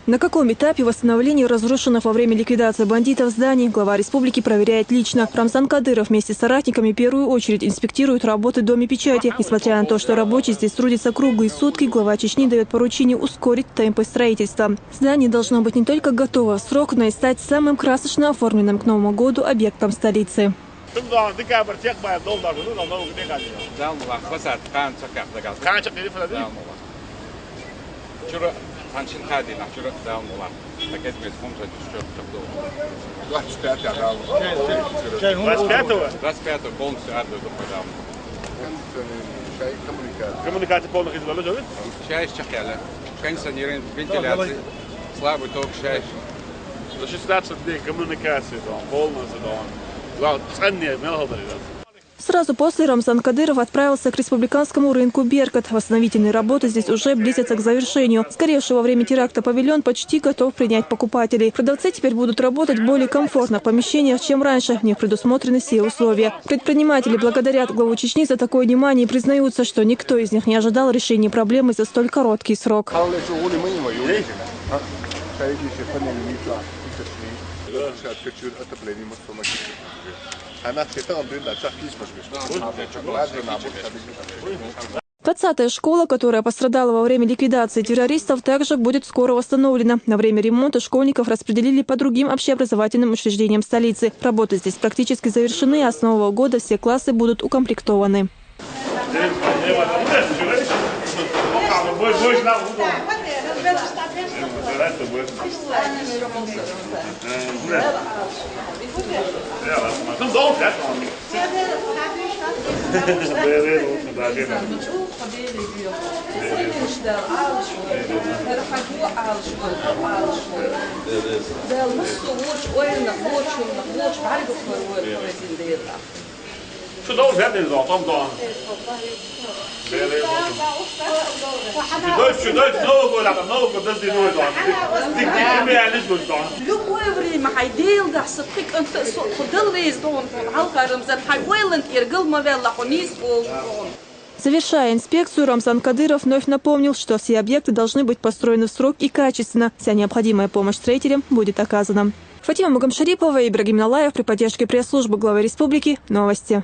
На каком этапе восстановления разрушенных во время ликвидации бандитов зданий глава республики проверяет лично. Рамзан Кадыров вместе с соратниками в первую очередь инспектирует работы в Доме печати. Несмотря на то, что рабочие здесь трудятся круглые сутки, глава Чечни дает поручение ускорить темпы строительства. Здание должно быть не только готово в срок, но и стать самым красочно оформленным к Новому году объектом столицы. Коммуникация полных изолированных. Слабый ток, коммуникация Сразу после Рамзан Кадыров отправился к республиканскому рынку «Беркат». Восстановительные работы здесь уже близятся к завершению. Сгоревший во время теракта павильон почти готов принять покупателей. Продавцы теперь будут работать более комфортно в помещениях, чем раньше. В них предусмотрены все условия. Предприниматели благодарят главу Чечни за такое внимание и признаются, что никто из них не ожидал решения проблемы за столь короткий срок. Двадцатая школа, которая пострадала во время ликвидации террористов, также будет скоро восстановлена. На время ремонта школьников распределили по другим общеобразовательным учреждениям столицы. Работы здесь практически завершены, а с Нового года все классы будут укомплектованы. Завершая инспекцию, Рамзан Кадыров вновь напомнил, что все объекты должны быть построены в срок и качественно. Вся необходимая помощь строителям будет оказана. Фатима Магомшарипова и Ибрагим Налаев при поддержке пресс-службы главы республики. Новости.